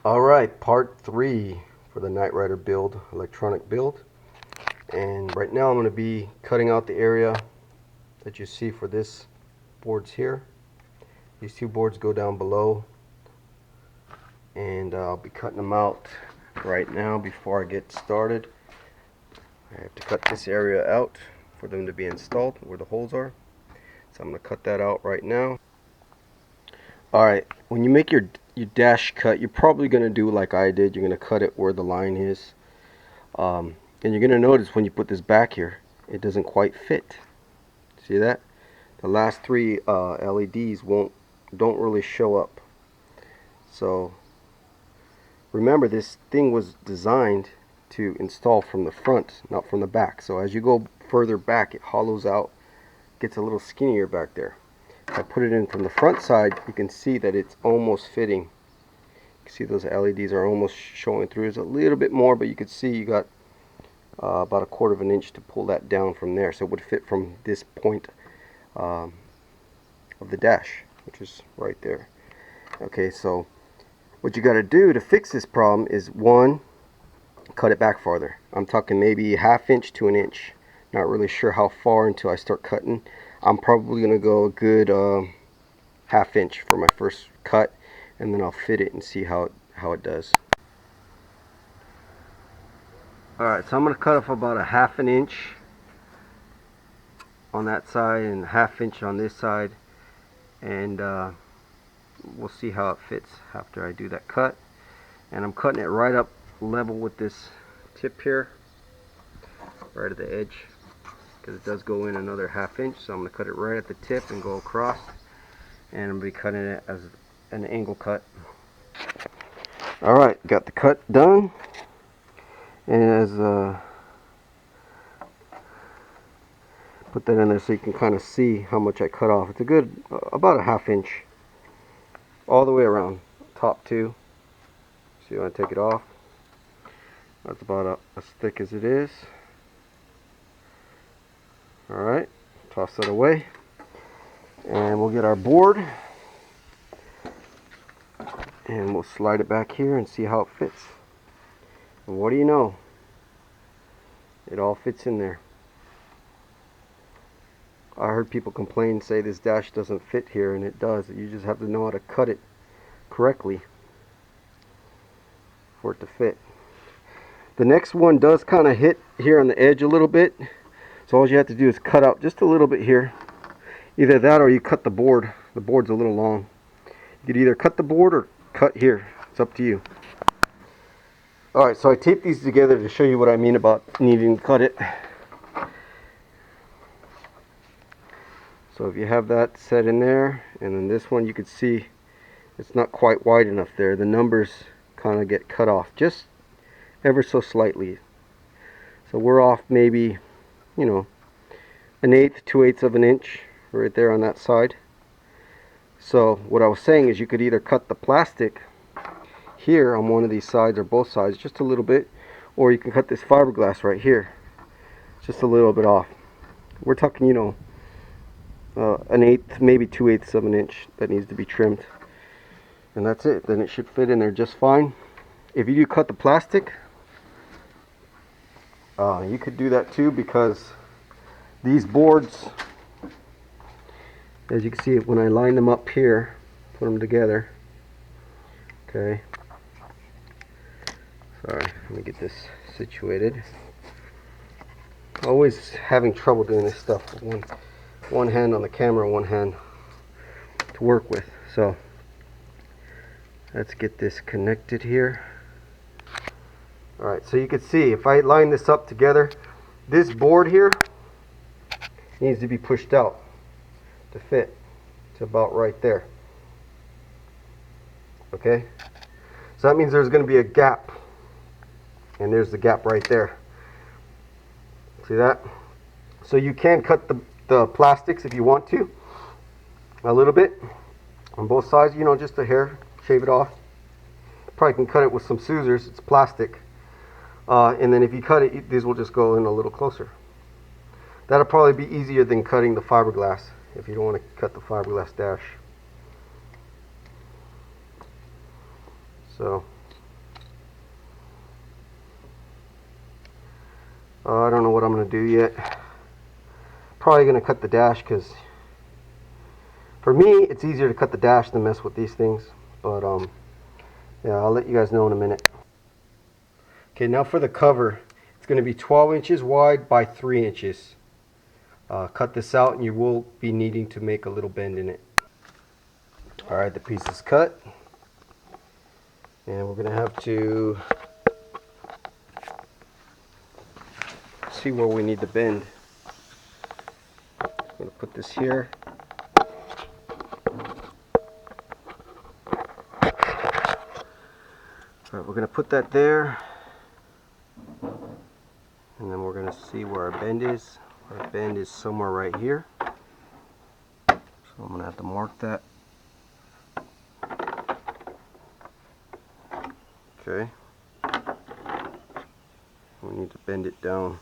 Alright, part 3 for the Knight Rider build, electronic build. And right now I'm going to be cutting out the area that you see for this boards here. These two boards go down below, and I'll be cutting them out right now before I get started. I have to cut this area out for them to be installed where the holes are. So I'm going to cut that out right now. Alright, when you make your dash cut, you're probably going to do like I did. You're going to cut it where the line is. And you're going to notice when you put this back here, it doesn't quite fit. See that? The last three LEDs don't really show up. So remember, this thing was designed to install from the front, not from the back. So as you go further back, it hollows out, gets a little skinnier back there. If I put it in from the front side, you can see that it's almost fitting. You can see those LEDs are almost showing through. There's a little bit more, but you can see you got about 1/4 of an inch to pull that down from there. So it would fit from this point of the dash, which is right there. Okay, so what you got to do to fix this problem is, one, cut it back farther. I'm talking maybe 1/2 inch to an inch. Not really sure how far until I start cutting. I'm probably going to go a good 1/2 inch for my first cut, and then I'll fit it and see how it does. Alright, so I'm going to cut off about 1/2 inch on that side and 1/2 inch on this side, and we'll see how it fits after I do that cut. And I'm cutting it right up level with this tip here, right at the edge, because it does go in another 1/2 inch. So I'm going to cut it right at the tip and go across, and I'm going to be cutting it as an angle cut. Alright, got the cut done. And as put that in there so you can kind of see how much I cut off. It's a good about 1/2 inch all the way around, top two. So you want to take it off. That's about as thick as it is. Alright, toss that away, and we'll get our board and we'll slide it back here and see how it fits. And what do you know? It all fits in there. I heard people complain, say this dash doesn't fit here, and it does. You just have to know how to cut it correctly for it to fit. The next one does kind of hit here on the edge a little bit, so all you have to do is cut out just a little bit here. Either that or you cut the board. The board's a little long. You could either cut the board or cut here. It's up to you. Alright, so I taped these together to show you what I mean about needing to cut it. So if you have that set in there, and then this one, you can see it's not quite wide enough there. The numbers kind of get cut off just ever so slightly. So we're off maybe, 1/8 to 2/8 of an inch right there on that side. So what I was saying is you could either cut the plastic here on one of these sides or both sides just a little bit, or you can cut this fiberglass right here just a little bit off. We're talking 1/8, maybe 2/8 of an inch that needs to be trimmed, and that's it. Then it should fit in there just fine. If you do cut the plastic, you could do that too, because these boards, as you can see, when I line them up here, put them together, okay, sorry, let me get this situated. Always having trouble doing this stuff with one hand on the camera, one hand to work with. So let's get this connected here. Alright, so you can see if I line this up together, this board here needs to be pushed out to fit to about right there. Okay, so that means there's going to be a gap, and there's the gap right there. See that? So you can cut the plastics if you want to, a little bit on both sides, just a hair, shave it off. Probably can cut it with some scissors, it's plastic, and then if you cut it, these will just go in a little closer. That'll probably be easier than cutting the fiberglass if you don't want to cut the fiberglass dash. So I don't know what I'm going to do yet. Probably going to cut the dash, because for me it's easier to cut the dash than mess with these things. But yeah, I'll let you guys know in a minute. Okay, now for the cover. It's going to be 12 inches wide by 3 inches. Cut this out and you will be needing to make a little bend in it. Alright, the piece is cut. And we're going to have to see where we need to bend. I'm going to put this here. Alright, we're going to put that there. And then we're going to see where our bend is. Our bend is somewhere right here. So I'm going to have to mark that. Okay. We need to bend it down.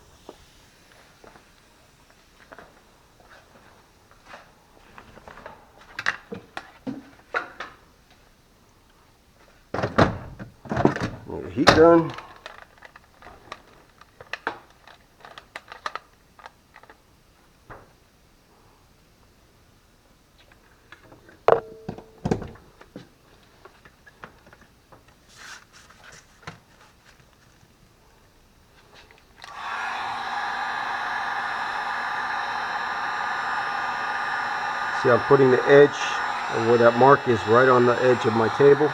Get the heat gun. See, I'm putting the edge of where that mark is right on the edge of my table.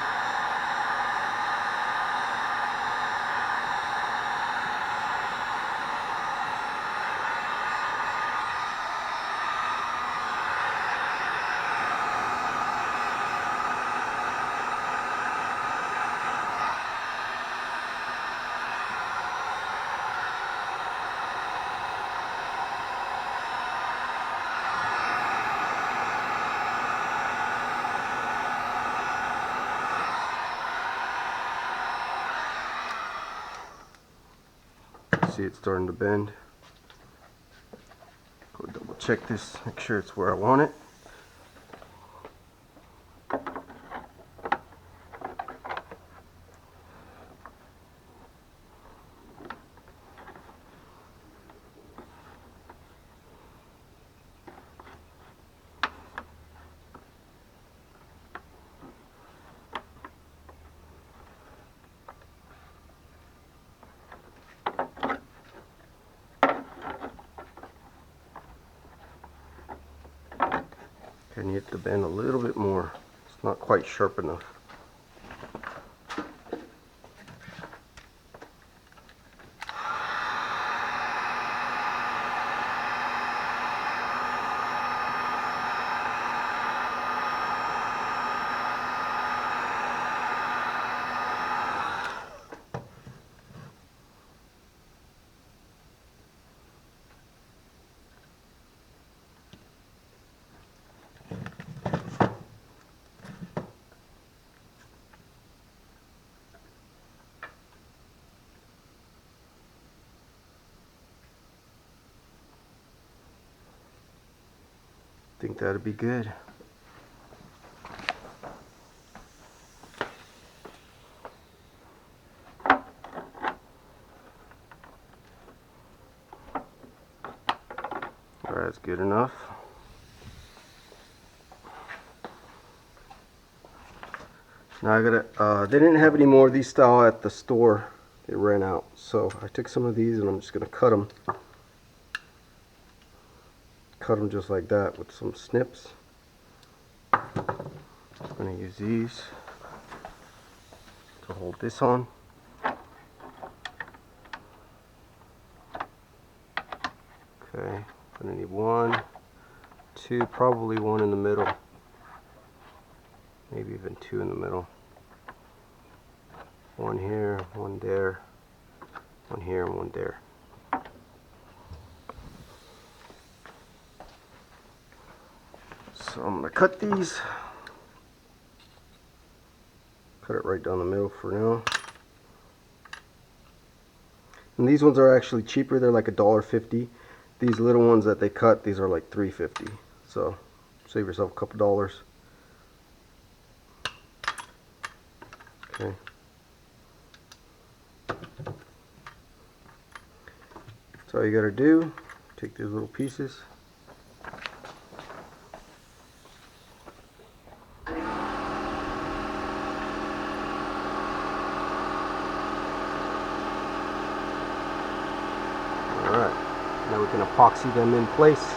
See, it's starting to bend. Go double check this, make sure it's where I want it. I need to bend a little bit more. It's not quite sharp enough. Think that'd be good. Alright, that's good enough. Now I gotta, they didn't have any more of these style at the store. They ran out. So I took some of these and I'm just gonna cut them. Cut them just like that with some snips. I'm gonna use these to hold this on. Okay, gonna need 1, 2, probably 1 in the middle. Maybe even 2 in the middle. 1 here, 1 there, 1 here, and 1 there. So I'm gonna cut these. Cut it right down the middle for now. And these ones are actually cheaper. They're like $1.50. These little ones that they cut, these are like $3.50. So save yourself a couple dollars. Okay. all you gotta do. Take these little pieces. Alright, now we can epoxy them in place.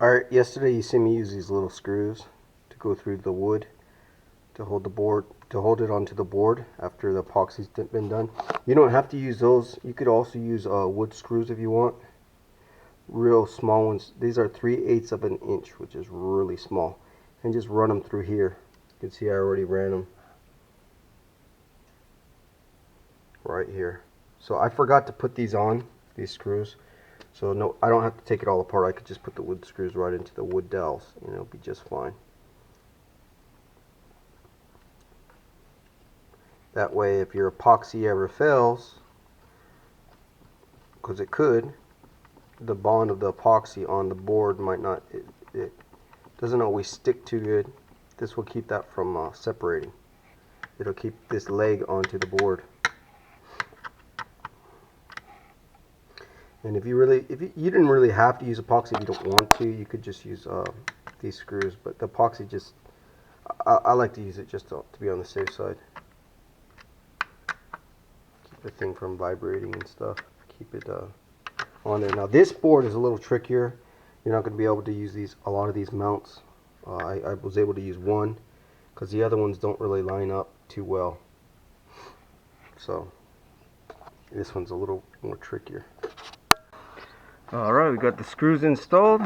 Alright, yesterday you see me use these little screws to go through the wood to hold it onto the board after the epoxy's been done. You don't have to use those. You could also use wood screws if you want. Real small ones. These are 3/8 of an inch, which is really small. And just run them through here. You can see I already ran them right here. So I forgot to put these on, these screws. So no, I don't have to take it all apart. I could just put the wood screws right into the wood dowels and it'll be just fine. That way if your epoxy ever fails, because it could, the bond of the epoxy on the board might not, it doesn't always stick too good. This will keep that from separating. It'll keep this leg onto the board. And if you didn't really have to use epoxy if you don't want to, you could just use these screws. But the epoxy just, I like to use it just to be on the safe side. Keep the thing from vibrating and stuff. Keep it on there. Now this board is a little trickier. You're not going to be able to use a lot of these mounts. I was able to use one because the other ones don't really line up too well. So this one's a little more trickier. Alright, we got the screws installed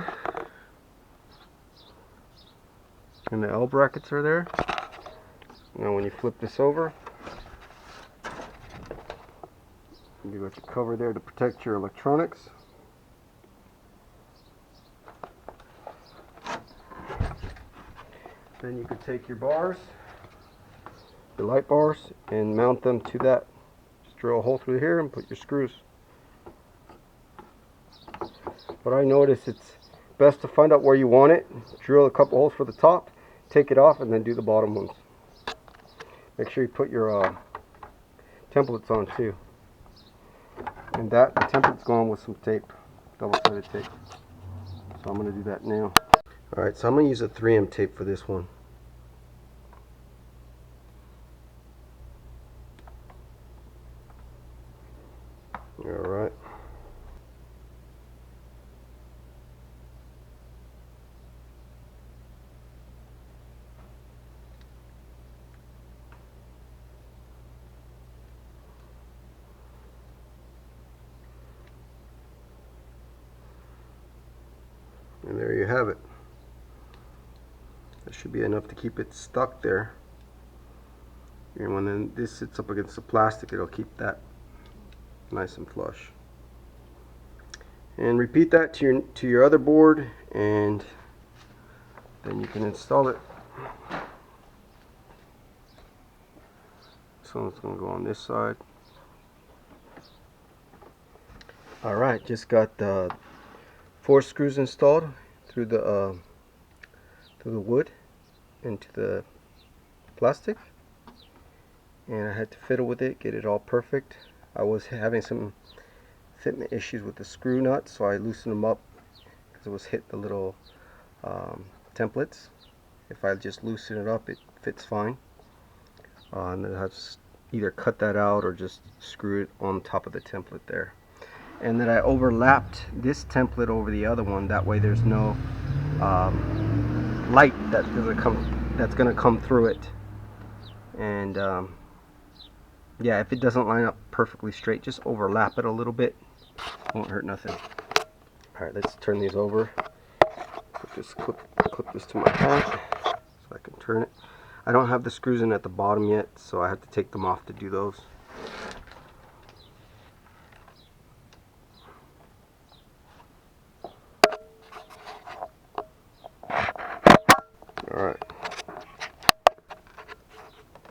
and the L brackets are there. Now when you flip this over, you got your cover there to protect your electronics. Then you could take your bars, your light bars, and mount them to that. Just drill a hole through here and put your screws. But I notice it's best to find out where you want it, drill a couple holes for the top, take it off, and then do the bottom ones. Make sure you put your templates on too. And the template's going with some tape, double-sided tape. So I'm going to do that now. Alright, so I'm going to use a 3M tape for this one. Alright. And there you have it. That should be enough to keep it stuck there. And when this sits up against the plastic, it'll keep that nice and flush. And repeat that to your other board, and then you can install it. This one's going to go on this side. Alright, just got the 4 screws installed through the wood into the plastic, and I had to fiddle with it, get it all perfect. I was having some fitment issues with the screw nuts, so I loosened them up because it was hit the little templates. If I just loosen it up, it fits fine. And then I just either cut that out or just screw it on top of the template there. And then I overlapped this template over the other one. That way there's no light that's going to come through it. And yeah, if it doesn't line up perfectly straight, just overlap it a little bit. Won't hurt nothing. Alright, let's turn these over. Just clip this to my hat so I can turn it. I don't have the screws in at the bottom yet, so I have to take them off to do those. Alright.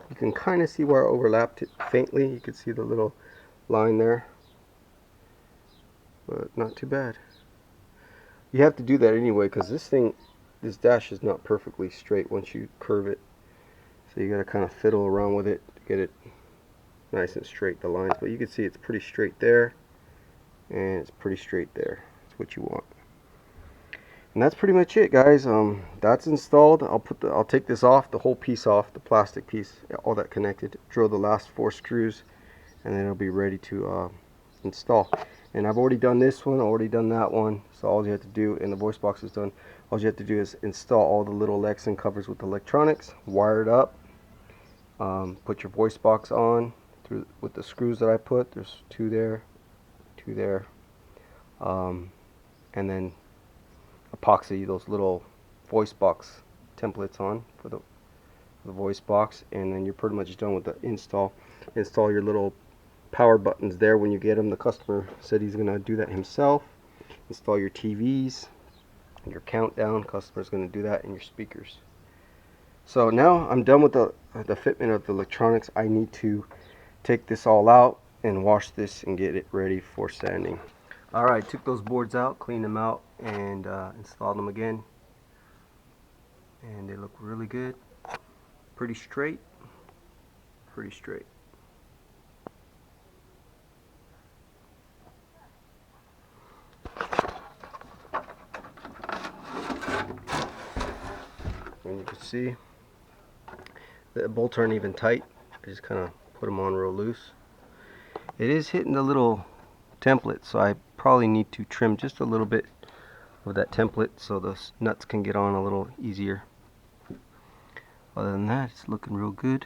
You can kind of see where I overlapped it faintly. You can see the little line there. But not too bad. You have to do that anyway because this dash is not perfectly straight once you curve it. So you got to kind of fiddle around with it to get it nice and straight, the lines. But you can see it's pretty straight there, and it's pretty straight there. That's what you want. And that's pretty much it, guys. That's installed. I'll take this off, the whole piece off, the plastic piece, all that connected. Drill the last 4 screws, and then it'll be ready to install. And I've already done this one, already done that one. So all you have to do, and the voice box is done. All you have to do is install all the little Lexan covers with electronics, wire it up, put your voice box on with the screws that I put. There's 2 there, 2 there, and then epoxy those little voice box templates on for the voice box, and then you're pretty much done with the install. Install your little power buttons there when you get them. The customer said he's gonna do that himself. Install your TVs, your countdown. Customer's gonna do that, and your speakers. So now I'm done with the fitment of the electronics. I need to take this all out and wash this and get it ready for sanding. Alright, took those boards out, cleaned them out, and installed them again. And they look really good. Pretty straight. Pretty straight. And you can see the bolts aren't even tight. I just kind of put them on real loose. It is hitting the little template, so I probably need to trim just a little bit of that template so those nuts can get on a little easier. Other than that, it's looking real good.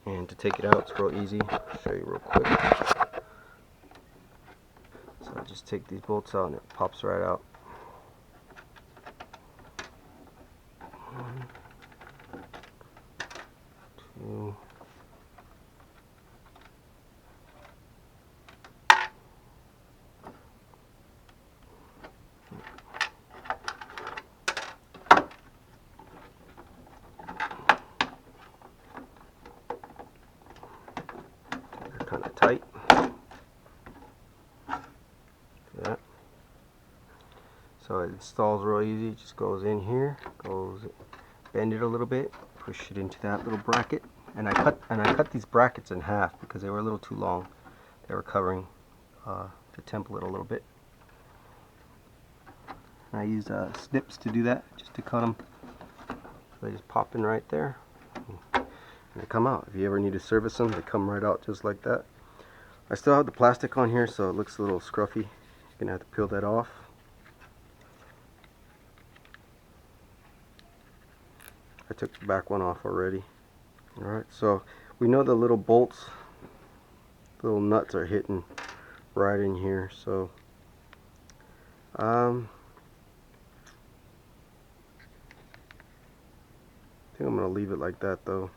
And to take it out, it's real easy. I'll show you real quick. So I just take these bolts out and it pops right out. 1, 2. They're kind of tight. Yeah. So it installs real easy. It just goes in here, bend it a little bit, push it into that little bracket, and I cut these brackets in half because they were a little too long. They were covering the template a little bit. And I used snips to do that, just to cut them. So they just pop in right there, and they come out. If you ever need to service them, they come right out just like that. I still have the plastic on here, so it looks a little scruffy. You're gonna have to peel that off. I took the back one off already. Alright, so we know the little bolts, the little nuts are hitting right in here, so I think I'm going to leave it like that though,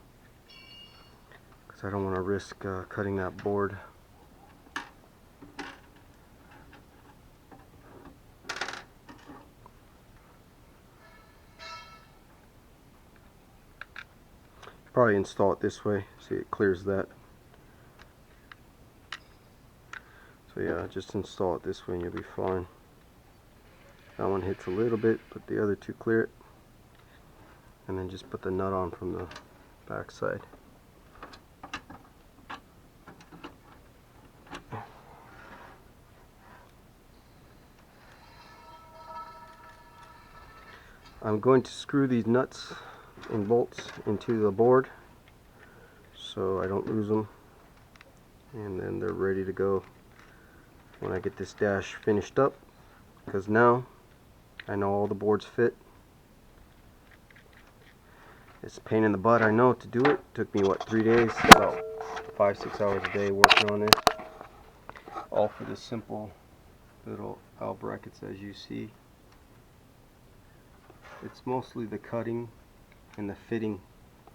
because I don't want to risk cutting that board. Probably install it this way, see it clears that. So yeah, just install it this way and you'll be fine. That one hits a little bit, but the other two clear it. And then just put the nut on from the back side. I'm going to screw these nuts and bolts into the board so I don't lose them, and then they're ready to go when I get this dash finished up, because now I know all the boards fit It's a pain in the butt, I know, to do it. Took me, what, 3 days? About 5-6 hours a day working on it. All for this simple little L brackets, as you see. It's mostly the cutting and the fitting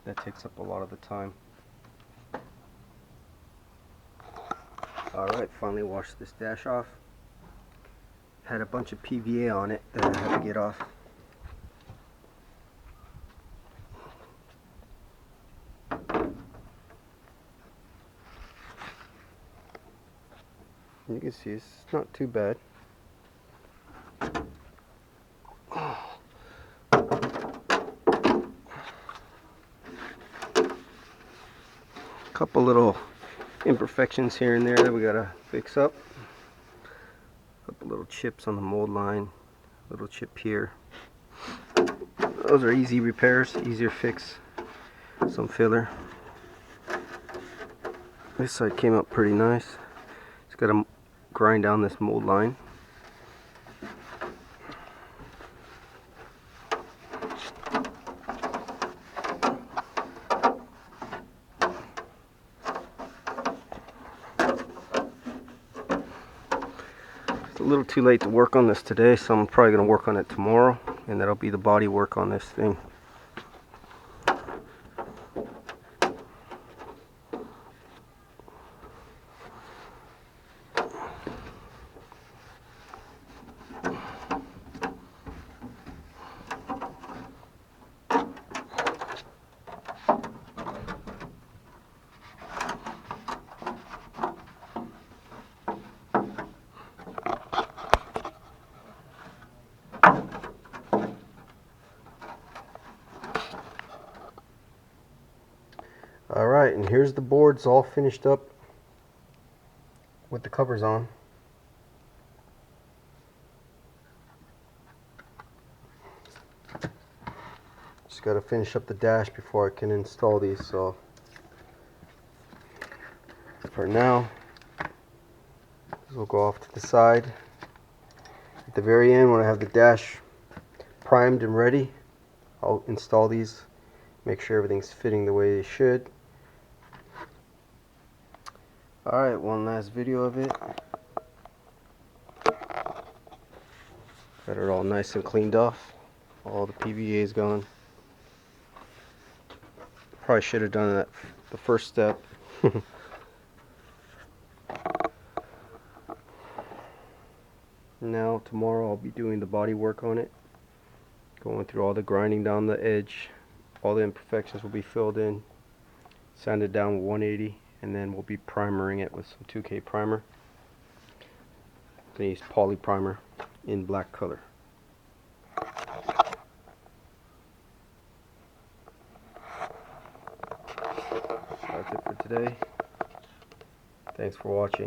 that takes up a lot of the time. Alright, finally washed this dash off. Had a bunch of PVA on it that I had to get off. You can see it's not too bad. Couple little imperfections here and there that we gotta fix up. Couple little chips on the mold line, little chip here. Those are easy repairs, easier fix. Some filler. This side came up pretty nice. Just gotta grind down this mold line. It's a little too late to work on this today, so I'm probably going to work on it tomorrow, and that'll be the body work on this thing. Alright, and here's the boards all finished up with the covers on. Just got to finish up the dash before I can install these, so for now this will go off to the side. At the very end, when I have the dash primed and ready, I'll install these, make sure everything's fitting the way it should. Alright, one last video of it. Got it all nice and cleaned off. All the PVA is gone. Probably should have done that the first step. Now tomorrow I'll be doing the body work on it. Going through all the grinding down the edge. All the imperfections will be filled in. Sanded down 180. And then we'll be primering it with some 2K primer. I'm going to use poly primer in black color. That's it for today. Thanks for watching.